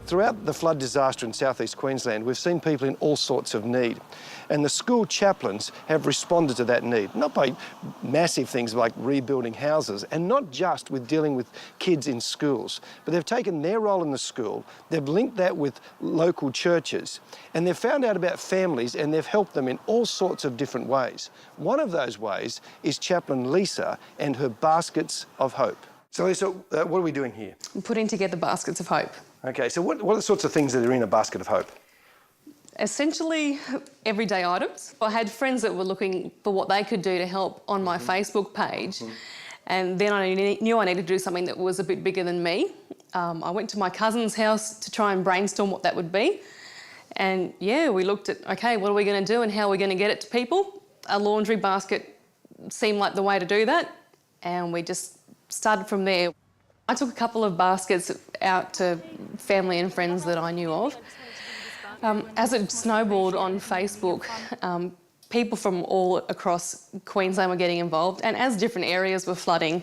throughout the flood disaster in southeast Queensland, we've seen people in all sorts of need. And the school chaplains have responded to that need, not by massive things like rebuilding houses, and not just with dealing with kids in schools, but they've taken their role in the school, they've linked that with local churches, and they've found out about families and they've helped them in all sorts of different ways. One of those ways is Chaplain Lisa and her Baskets of Hope. So Lisa, what are we doing here? I'm putting together Baskets of Hope. Okay, so what are the sorts of things that are in a Basket of Hope? Essentially, everyday items. I had friends that were looking for what they could do to help on my Facebook page, and then I knew I needed to do something that was a bit bigger than me. I went to my cousin's house to try and brainstorm what that would be, and yeah, we looked at, okay, what are we going to do and how are we going to get it to people? A laundry basket seemed like the way to do that, and we just started from there. I took a couple of baskets out to family and friends that I knew of. As it snowballed on Facebook, people from all across Queensland were getting involved, and as different areas were flooding,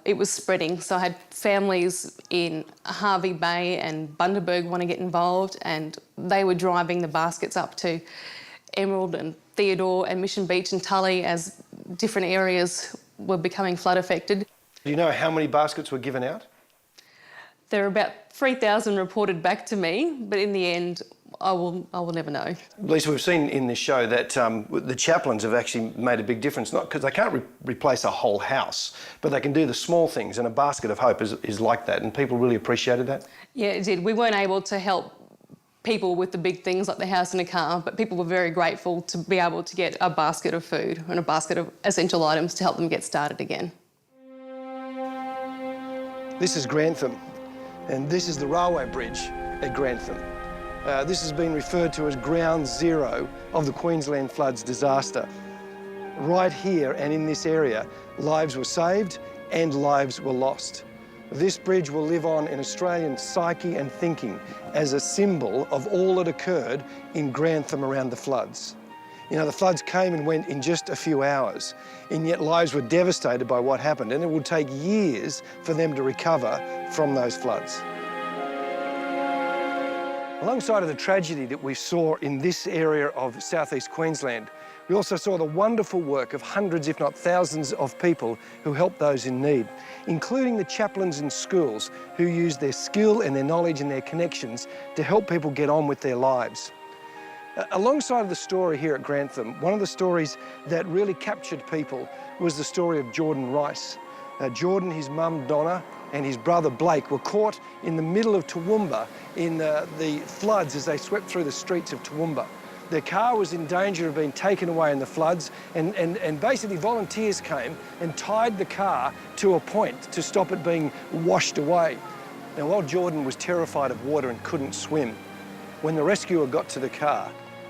it was spreading. So I had families in Hervey Bay and Bundaberg want to get involved, and they were driving the baskets up to Emerald and Theodore and Mission Beach and Tully as different areas were becoming flood affected. Do you know how many baskets were given out? There are about 3,000 reported back to me, but in the end, I will never know. Lisa, we've seen in this show that the chaplains have actually made a big difference, not because they can't replace a whole house, but they can do the small things, and a Basket of Hope is like that, and people really appreciated that. Yeah, it did. We weren't able to help people with the big things like the house and a car, but people were very grateful to be able to get a basket of food and a basket of essential items to help them get started again. This is Grantham, and this is the railway bridge at Grantham. This has been referred to as ground zero of the Queensland floods disaster. Right here and in this area, lives were saved and lives were lost. This bridge will live on in Australian psyche and thinking as a symbol of all that occurred in Grantham around the floods. You know, the floods came and went in just a few hours, and yet lives were devastated by what happened, and it would take years for them to recover from those floods. Alongside of the tragedy that we saw in this area of southeast Queensland, we also saw the wonderful work of hundreds, if not thousands, of people who helped those in need, including the chaplains in schools who used their skill and their knowledge and their connections to help people get on with their lives. Alongside of the story here at Grantham, one of the stories that really captured people was the story of Jordan Rice. Jordan, his mum Donna, and his brother Blake were caught in the middle of Toowoomba in the floods as they swept through the streets of Toowoomba. Their car was in danger of being taken away in the floods, and basically volunteers came and tied the car to a point to stop it being washed away. Now, while Jordan was terrified of water and couldn't swim, when the rescuer got to the car,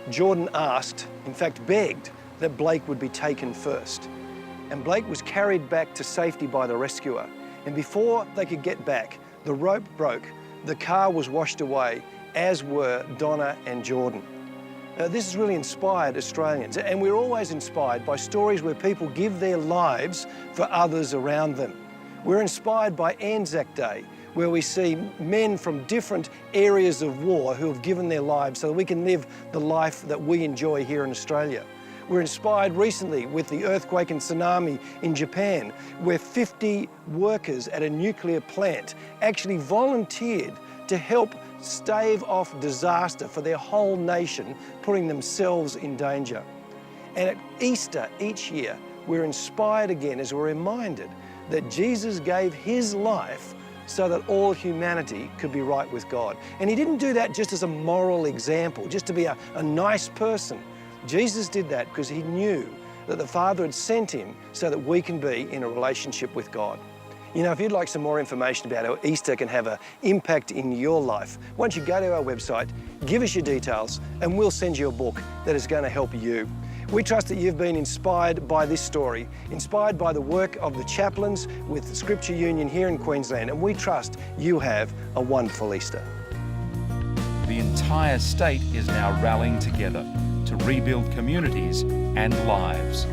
Jordan asked, in fact begged, that Blake would be taken first. And Blake was carried back to safety by the rescuer. And before they could get back, the rope broke, the car was washed away, as were Donna and Jordan. This has really inspired Australians, and we're always inspired by stories where people give their lives for others around them. We're inspired by Anzac Day, where we see men from different areas of war who have given their lives so that we can live the life that we enjoy here in Australia. We're inspired recently with the earthquake and tsunami in Japan, where 50 workers at a nuclear plant actually volunteered to help stave off disaster for their whole nation, putting themselves in danger. And at Easter each year, we're inspired again as we're reminded that Jesus gave his life so that all humanity could be right with God. And he didn't do that just as a moral example, just to be a nice person. Jesus did that because he knew that the Father had sent him so that we can be in a relationship with God. You know, if you'd like some more information about how Easter can have an impact in your life, why don't you go to our website, give us your details, and we'll send you a book that is going to help you. We trust that you've been inspired by this story, inspired by the work of the chaplains with Scripture Union here in Queensland, and we trust you have a wonderful Easter. The entire state is now rallying together to rebuild communities and lives.